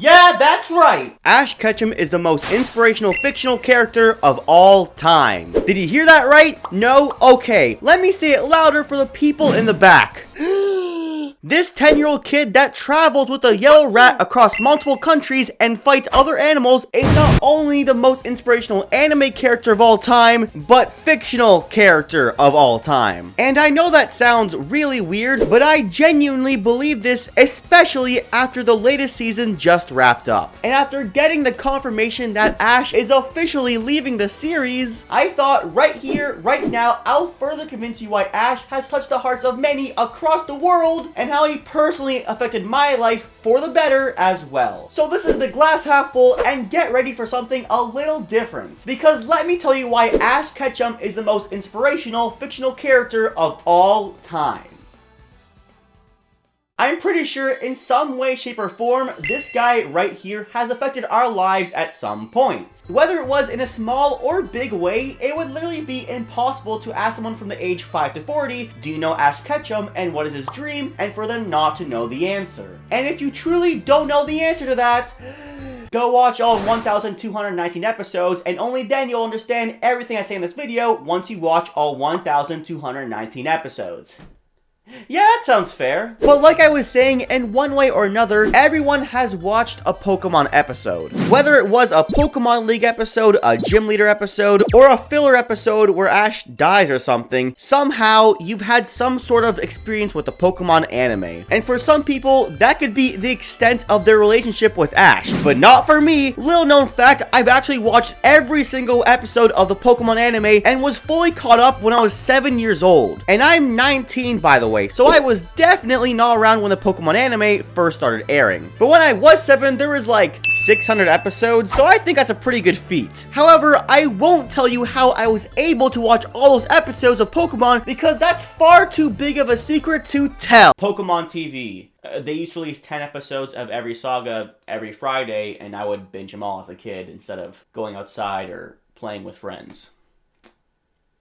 Yeah, that's right! Ash Ketchum is the most inspirational fictional character of all time. Did you hear that right? No? Okay, let me say it louder for the people in the back. This 10-year-old kid that travels with a yellow rat across multiple countries and fights other animals is not only the most inspirational anime character of all time, but fictional character of all time. And I know that sounds really weird, but I genuinely believe this, especially after the latest season just wrapped up. And after getting the confirmation that Ash is officially leaving the series, I thought right here, right now, I'll further convince you why Ash has touched the hearts of many across the world, and how he personally affected my life for the better as well. So this is the glass half full, and get ready for something a little different. Because let me tell you why Ash Ketchum is the most inspirational fictional character of all time. I'm pretty sure in some way, shape, or form, this guy right here has affected our lives at some point. Whether it was in a small or big way, it would literally be impossible to ask someone from the age 5 to 40, do you know Ash Ketchum and what is his dream, and for them not to know the answer. And if you truly don't know the answer to that, go watch all 1,219 episodes, and only then you'll understand everything I say in this video once you watch all 1,219 episodes. Yeah, that sounds fair. But like I was saying, in one way or another, everyone has watched a Pokemon episode. Whether it was a Pokemon League episode, a Gym Leader episode, or a filler episode where Ash dies or something, somehow you've had some sort of experience with the Pokemon anime. And for some people, that could be the extent of their relationship with Ash. But not for me. Little known fact, I've actually watched every single episode of the Pokemon anime and was fully caught up when I was 7 years old. And I'm 19, by the way. So I was definitely not around when the Pokemon anime first started airing. But when I was 7, there was like 600 episodes, so I think that's a pretty good feat. However, I won't tell you how I was able to watch all those episodes of Pokemon because that's far too big of a secret to tell. Pokemon TV. They used to release 10 episodes of every saga every Friday, and I would binge them all as a kid instead of going outside or playing with friends.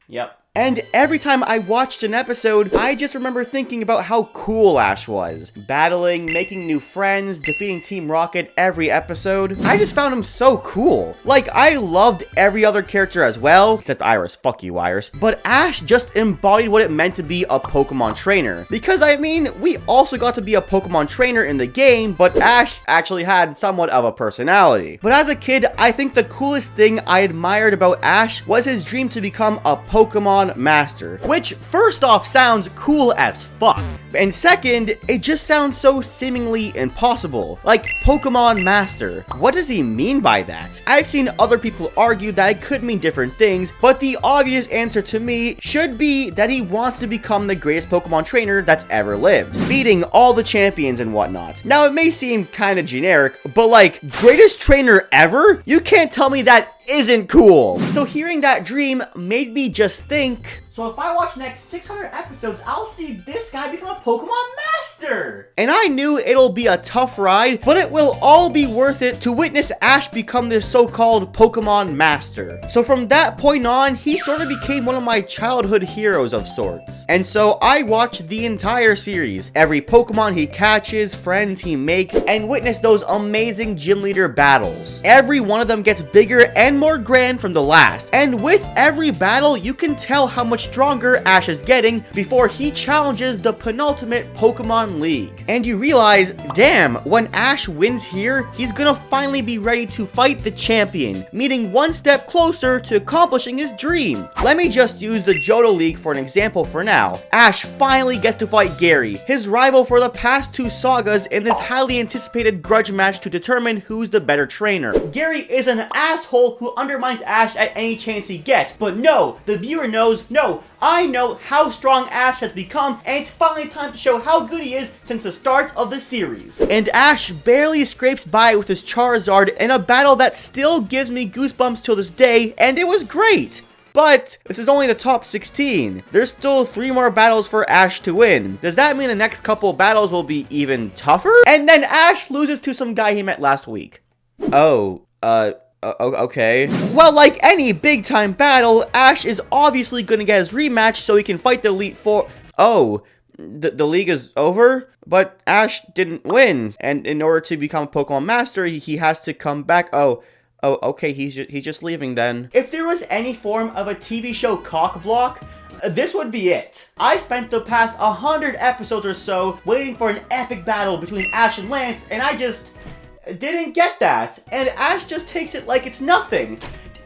Yep. And every time I watched an episode, I just remember thinking about how cool Ash was. Battling, making new friends, defeating Team Rocket every episode. I just found him so cool. Like, I loved every other character as well, except Iris. Fuck you, Iris. But Ash just embodied what it meant to be a Pokemon trainer. Because, I mean, we also got to be a Pokemon trainer in the game, but Ash actually had somewhat of a personality. But as a kid, I think the coolest thing I admired about Ash was his dream to become a Pokemon Master, which first off sounds cool as fuck, and second, it just sounds so seemingly impossible. Like, Pokemon Master, what does he mean by that? I've seen other people argue that it could mean different things, but the obvious answer to me should be that he wants to become the greatest Pokemon trainer that's ever lived, beating all the champions and whatnot. Now, it may seem kind of generic, but like, greatest trainer ever? You can't tell me that isn't cool. So hearing that dream made me just think, so if I watch the next 600 episodes, I'll see this guy become a Pokemon Master. And I knew it'll be a tough ride, but it will all be worth it to witness Ash become this so-called Pokemon Master. So from that point on, he sort of became one of my childhood heroes of sorts. And so I watched the entire series, every Pokemon he catches, friends he makes, and witnessed those amazing gym leader battles. Every one of them gets bigger and more grand from the last. And with every battle, you can tell how much stronger Ash is getting before he challenges the penultimate Pokemon League. And you realize, damn, when Ash wins here, he's gonna finally be ready to fight the champion, meaning one step closer to accomplishing his dream. Let me just use the Johto League for an example for now. Ash finally gets to fight Gary, his rival for the past 2 sagas, in this highly anticipated grudge match to determine who's the better trainer. Gary is an asshole who undermines Ash at any chance he gets, but no, the viewer knows, no, I know how strong Ash has become, and it's finally time to show how good he is since the start of the series. And Ash barely scrapes by with his Charizard in a battle that still gives me goosebumps till this day, and it was great. But this is only the top 16. There's still 3 more battles for Ash to win. Does that mean the next couple battles will be even tougher? And then Ash loses to some guy he met last week. Oh, okay. Well, like any big time battle, Ash is obviously gonna get his rematch so he can fight the Elite Four. Oh, the league is over, but Ash didn't win, and in order to become a Pokemon Master, he has to come back. Oh, okay, he's just leaving then. If there was any form of a TV show cock block, this would be it. I spent the past 100 episodes or so waiting for an epic battle between Ash and Lance, and I just didn't get that. And Ash just takes it like it's nothing.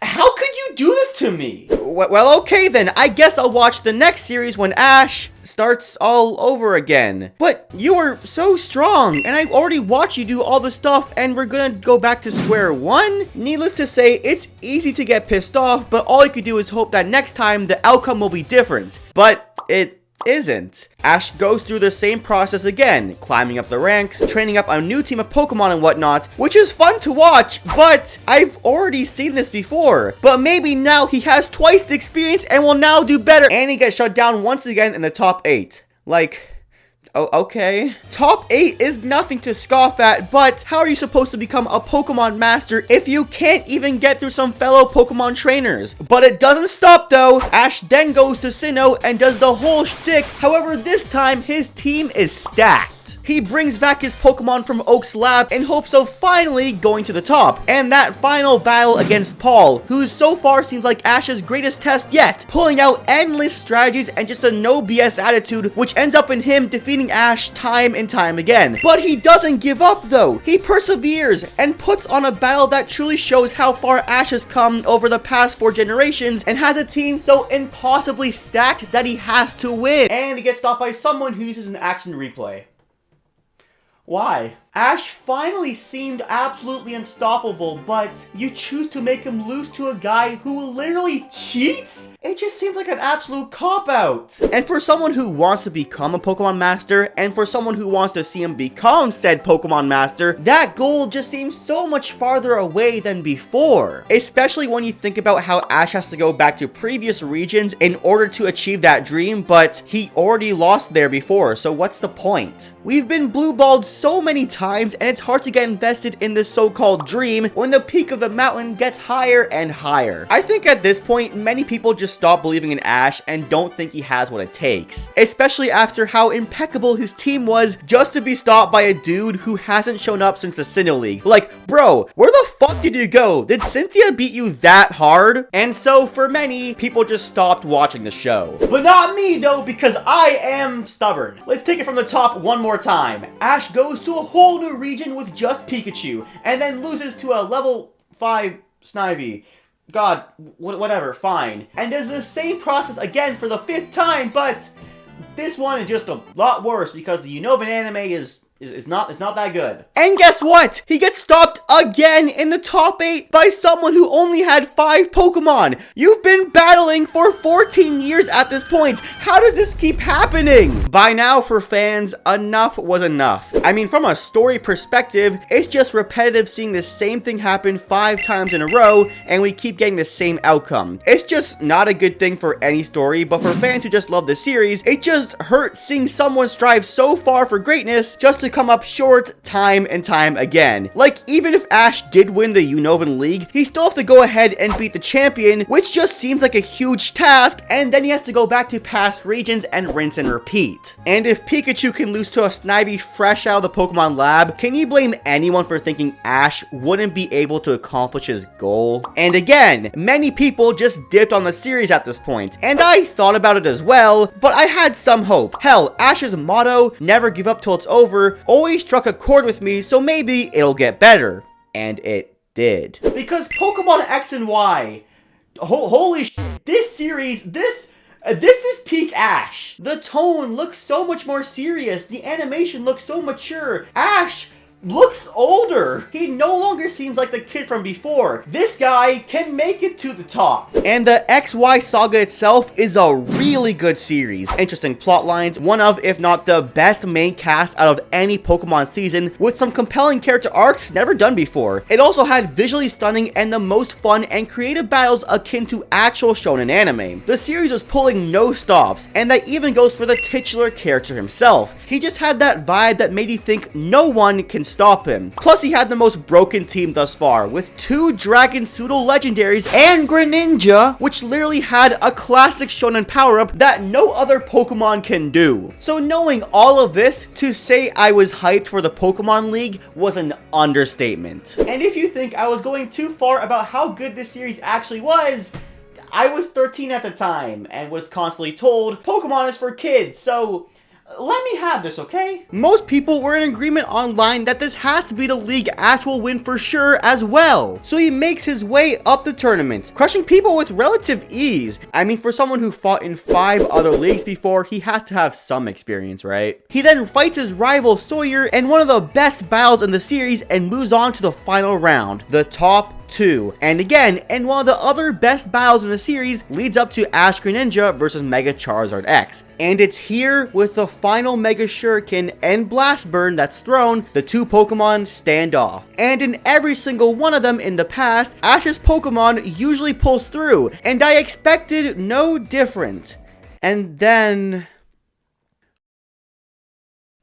How could you do this to me? Well, okay then. I guess I'll watch the next series when Ash starts all over again. But you were so strong, and I already watched you do all the stuff, and we're gonna go back to square one? Needless to say, it's easy to get pissed off, but all you could do is hope that next time the outcome will be different. But it isn't. Ash goes through the same process again, climbing up the ranks, training up a new team of Pokemon and whatnot, which is fun to watch, but I've already seen this before. But maybe now he has twice the experience and will now do better, and he gets shut down once again in the top 8. Like, oh, okay. Top 8 is nothing to scoff at, but how are you supposed to become a Pokemon Master if you can't even get through some fellow Pokemon trainers? But it doesn't stop though. Ash then goes to Sinnoh and does the whole shtick. However, this time his team is stacked. He brings back his Pokemon from Oak's lab in hopes of finally going to the top. And that final battle against Paul, who so far seems like Ash's greatest test yet, pulling out endless strategies and just a no BS attitude, which ends up in him defeating Ash time and time again. But he doesn't give up though. He perseveres and puts on a battle that truly shows how far Ash has come over the past 4 generations and has a team so impossibly stacked that he has to win. And he gets stopped by someone who uses an action replay. Why? Ash finally seemed absolutely unstoppable, but you choose to make him lose to a guy who literally cheats? It just seems like an absolute cop-out. And for someone who wants to become a Pokemon Master, and for someone who wants to see him become said Pokemon Master, that goal just seems so much farther away than before. Especially when you think about how Ash has to go back to previous regions in order to achieve that dream, but he already lost there before, so what's the point? We've been blue-balled so many times, and it's hard to get invested in this so-called dream when the peak of the mountain gets higher and higher. I think at this point, many people just stop believing in Ash and don't think he has what it takes. Especially after how impeccable his team was just to be stopped by a dude who hasn't shown up since the Sinnoh League. Like, bro, where the fuck did you go? Did Cynthia beat you that hard? And so for many, people just stopped watching the show. But not me though, because I am stubborn. Let's take it from the top one more time. Ash goes to a whole new region with just Pikachu, and then loses to a level 5 Snivy. God, whatever, fine. And does the same process again for the 5th time, but this one is just a lot worse because the Unovan anime is not that good. And guess what? He gets stopped again in the top 8 by someone who only had 5 Pokemon. You've been battling for 14 years at this point. How does this keep happening? By now, for fans, enough was enough. I mean, from a story perspective, it's just repetitive seeing the same thing happen 5 times in a row, and we keep getting the same outcome. It's just not a good thing for any story, but for fans who just love the series, it just hurts seeing someone strive so far for greatness just to come up short time and time again. Like, even if Ash did win the Unovan League, he still has to go ahead and beat the champion, which just seems like a huge task, and then he has to go back to past regions and rinse and repeat. And if Pikachu can lose to a Snivy fresh out of the Pokemon lab, can you blame anyone for thinking Ash wouldn't be able to accomplish his goal? And again, many people just dipped on the series at this point, and I thought about it as well, but I had some hope. Hell, Ash's motto, never give up till it's over, always struck a chord with me, so maybe it'll get better. And it did. Because Pokemon X and Y, holy shit, this series, this is peak Ash. The tone looks so much more serious. The animation looks so mature. Ash looks older. He no longer seems like the kid from before. This guy can make it to the top. And the XY saga itself is a really good series. Interesting plot lines, one of, if not the best main cast out of any Pokemon season, with some compelling character arcs never done before. It also had visually stunning and the most fun and creative battles akin to actual shonen anime. The series was pulling no stops, and that even goes for the titular character himself. He just had that vibe that made you think no one can stop him. Plus, he had the most broken team thus far, with 2 Dragon Pseudo Legendaries and Greninja, which literally had a classic shonen power-up that no other Pokemon can do. So knowing all of this, to say I was hyped for the Pokemon League was an understatement. And if you think I was going too far about how good this series actually was, I was 13 at the time and was constantly told Pokemon is for kids, so let me have this, okay? Most people were in agreement online that this has to be the league Ash will win for sure as well. So he makes his way up the tournament, crushing people with relative ease. I mean, for someone who fought in 5 other leagues before, he has to have some experience, right? He then fights his rival Sawyer in one of the best battles in the series and moves on to the final round, the top 2. And again, in one of the other best battles in the series, leads up to Ash Greninja versus Mega Charizard X. And it's here with the final Mega Shuriken and Blast Burn that's thrown, the 2 Pokemon stand off. And in every single one of them in the past, Ash's Pokemon usually pulls through, and I expected no different. And then...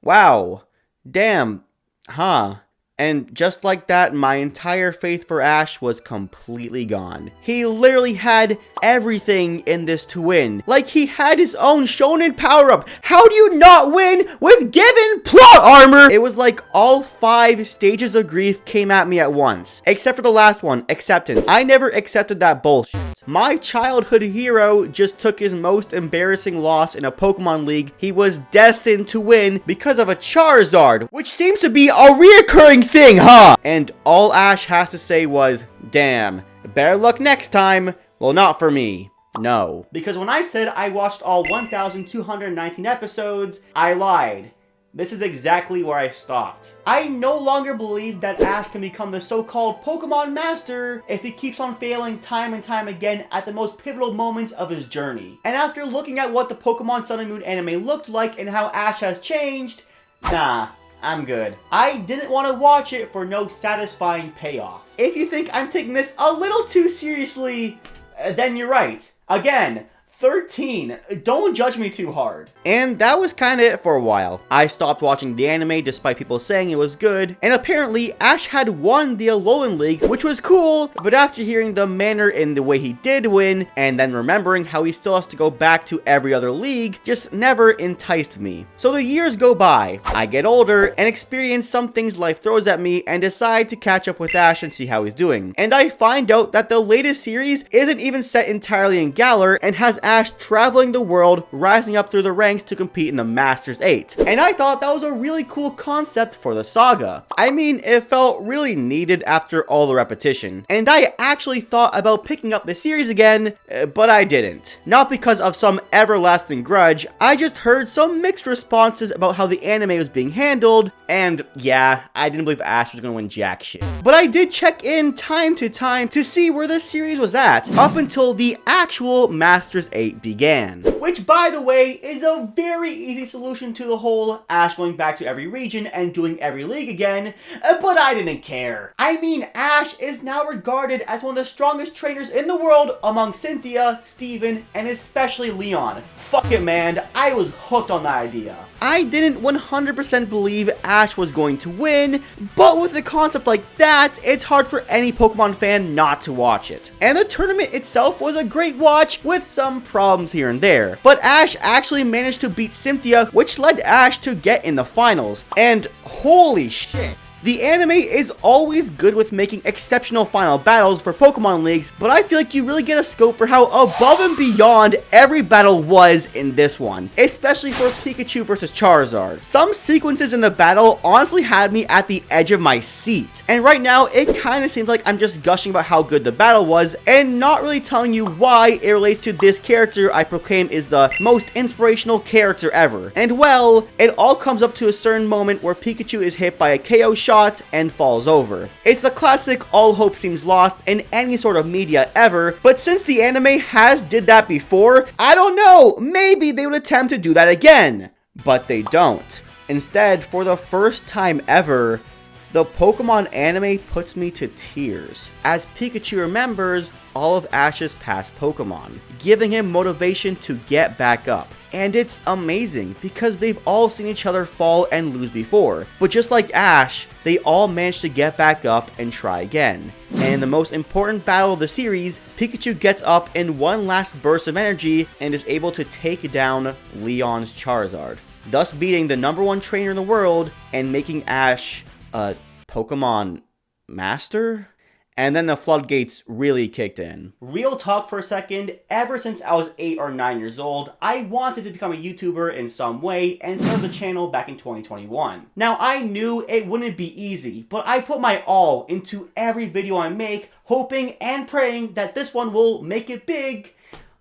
wow. Damn. Huh. And just like that, my entire faith for Ash was completely gone. He literally had everything in this to win. Like, he had his own shonen power-up. How do you not win with given plot armor? It was like all 5 stages of grief came at me at once. Except for the last one, acceptance. I never accepted that bullshit. My childhood hero just took his most embarrassing loss in a Pokemon League he was destined to win because of a Charizard, which seems to be a reoccurring thing, huh? And all Ash has to say was, damn, better luck next time. Well, not for me. No. Because when I said I watched all 1,219 episodes, I lied. This is exactly where I stopped. I no longer believe that Ash can become the so-called Pokemon Master if he keeps on failing time and time again at the most pivotal moments of his journey. And after looking at what the Pokemon Sun and Moon anime looked like and how Ash has changed, nah, I'm good. I didn't want to watch it for no satisfying payoff. If you think I'm taking this a little too seriously, then you're right. Again, 13. Don't judge me too hard. And that was kind of it for a while. I stopped watching the anime despite people saying it was good, and apparently Ash had won the Alolan League, which was cool, but after hearing the manner in the way he did win, and then remembering how he still has to go back to every other league, just never enticed me. So the years go by, I get older, and experience some things life throws at me, and decide to catch up with Ash and see how he's doing. And I find out that the latest series isn't even set entirely in Galar, and has Ash traveling the world, rising up through the ranks to compete in the Masters 8. And I thought that was a really cool concept for the saga. I mean, it felt really needed after all the repetition. And I actually thought about picking up the series again, but I didn't. Not because of some everlasting grudge, I just heard some mixed responses about how the anime was being handled, and yeah, I didn't believe Ash was gonna win jack shit. But I did check in time to time to see where the series was at, up until the actual Masters 8 began. Which, by the way, is a very easy solution to the whole Ash going back to every region and doing every league again, but I didn't care. I mean, Ash is now regarded as one of the strongest trainers in the world among Cynthia, Steven, and especially Leon. Fuck it, man, I was hooked on that idea. I didn't 100% believe Ash was going to win, but with a concept like that, it's hard for any Pokemon fan not to watch it. And the tournament itself was a great watch with some problems here and there. But Ash actually managed to beat Cynthia, which led Ash to get in the finals. And holy shit. The anime is always good with making exceptional final battles for Pokemon Leagues, but I feel like you really get a scope for how above and beyond every battle was in this one, especially for Pikachu versus Charizard. Some sequences in the battle honestly had me at the edge of my seat, and right now it kind of seems like I'm just gushing about how good the battle was and not really telling you why it relates to this character I proclaim is the most inspirational character ever. And well, it all comes up to a certain moment where Pikachu is hit by a KO shot and falls over. It's the classic all hope seems lost in any sort of media ever, but since the anime has did that before, I don't know, maybe they would attempt to do that again. But they don't. Instead, for the first time ever, The Pokemon anime puts me to tears, as Pikachu remembers all of Ash's past Pokemon, giving him motivation to get back up. And it's amazing, because they've all seen each other fall and lose before, but just like Ash, they all managed to get back up and try again. And in the most important battle of the series, Pikachu gets up in one last burst of energy and is able to take down Leon's Charizard, thus beating the #1 trainer in the world and making Ash a Pokemon Master? And then the floodgates really kicked in. Real talk for a second, ever since I was 8 or 9 years old, I wanted to become a YouTuber in some way and start the channel back in 2021. Now, I knew it wouldn't be easy, but I put my all into every video I make, hoping and praying that this one will make it big,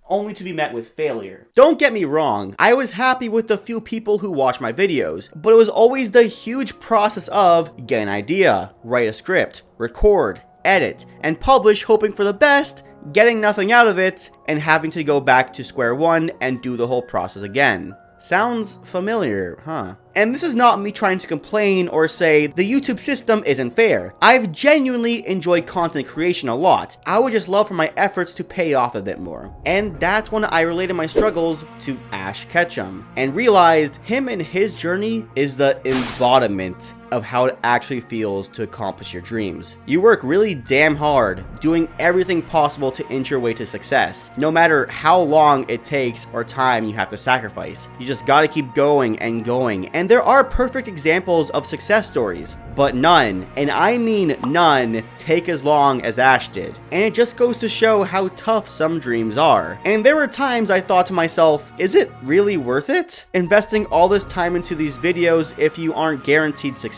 only to be met with failure. Don't get me wrong, I was happy with the few people who watched my videos, but it was always the huge process of get an idea, write a script, record, edit, and publish, hoping for the best, getting nothing out of it, and having to go back to square one and do the whole process again. Sounds familiar, huh? And this is not me trying to complain or say the YouTube system isn't fair. I've genuinely enjoyed content creation a lot. I would just love for my efforts to pay off a bit more. And that's when I related my struggles to Ash Ketchum and realized him and his journey is the embodiment of how it actually feels to accomplish your dreams. You work really damn hard, doing everything possible to inch your way to success, no matter how long it takes or time you have to sacrifice. You just gotta keep going and going, and there are perfect examples of success stories, but none, and I mean none, take as long as Ash did. And it just goes to show how tough some dreams are. And there were times I thought to myself, is it really worth it? Investing all this time into these videos if you aren't guaranteed success?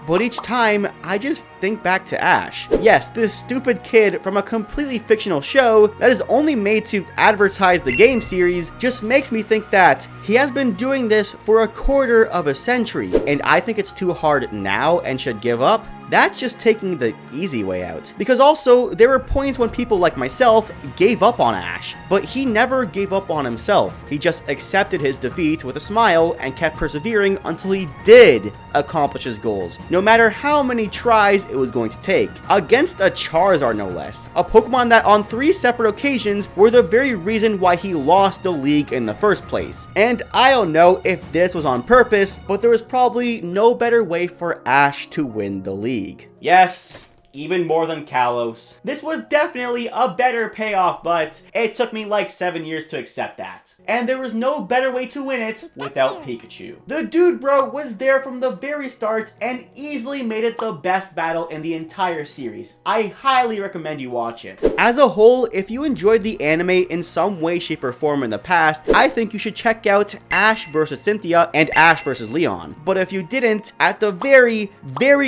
But each time, I just think back to Ash. Yes, this stupid kid from a completely fictional show that is only made to advertise the game series just makes me think that he has been doing this for a quarter of a century, and I think it's too hard now and should give up. That's just taking the easy way out. Because also, there were points when people like myself gave up on Ash, but he never gave up on himself. He just accepted his defeat with a smile and kept persevering until he did accomplish his goals, no matter how many tries it was going to take. Against a Charizard no less, a Pokemon that on 3 separate occasions were the very reason why he lost the league in the first place. And I don't know if this was on purpose, but there was probably no better way for Ash to win the league. Yes, even more than Kalos. This was definitely a better payoff, but it took me like 7 years to accept that. And there was no better way to win it without Pikachu. The dude bro was there from the very start and easily made it the best battle in the entire series. I highly recommend you watch it. As a whole, if you enjoyed the anime in some way, shape, or form in the past, I think you should check out Ash vs. Cynthia and Ash vs. Leon. But if you didn't, at the very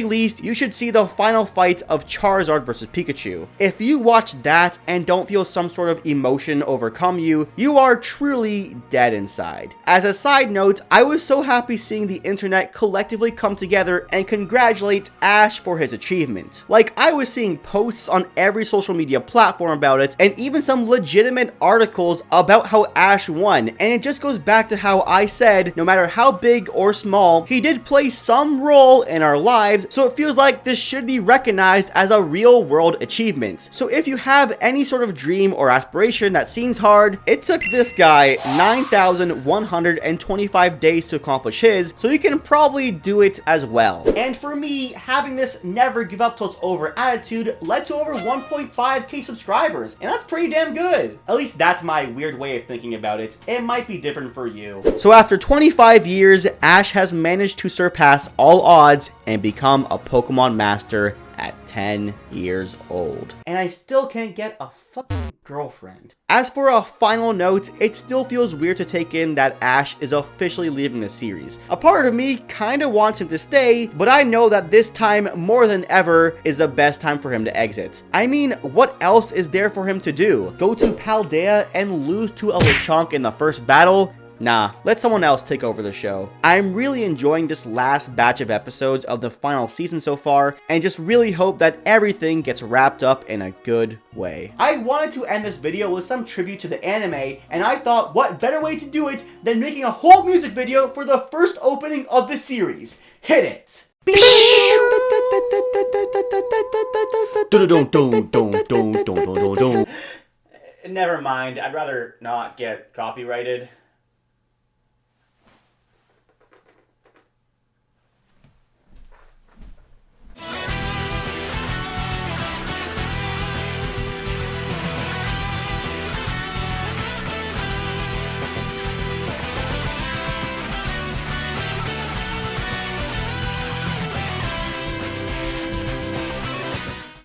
least, you should see the final fight of Charizard vs. Pikachu. If you watch that and don't feel some sort of emotion overcome you, you are truly dead inside. As a side note, I was so happy seeing the internet collectively come together and congratulate Ash for his achievement. Like, I was seeing posts on every social media platform about it, and even some legitimate articles about how Ash won, and it just goes back to how I said, no matter how big or small, he did play some role in our lives, so it feels like this should be recognized as a real world achievement. So if you have any sort of dream or aspiration that seems hard, it took this guy 9,125 days to accomplish his, so you can probably do it as well. And for me, having this never give up till it's over attitude led to over 1.5k subscribers, and that's pretty damn good. At least that's my weird way of thinking about it. It might be different for you. So after 25 years, Ash has managed to surpass all odds and become a Pokemon Master at 10 years old. And I still can't get a fucking girlfriend. As for a final note, it still feels weird to take in that Ash is officially leaving the series. A part of me kinda wants him to stay, but I know that this time more than ever is the best time for him to exit. I mean, what else is there for him to do? Go to Paldea and lose to a Lechonk in the first battle? Nah, let someone else take over the show. I'm really enjoying this last batch of episodes of the final season so far, and just really hope that everything gets wrapped up in a good way. I wanted to end this video with some tribute to the anime, and I thought what better way to do it than making a whole music video for the first opening of the series. Hit it! Never mind, I'd rather not get copyrighted.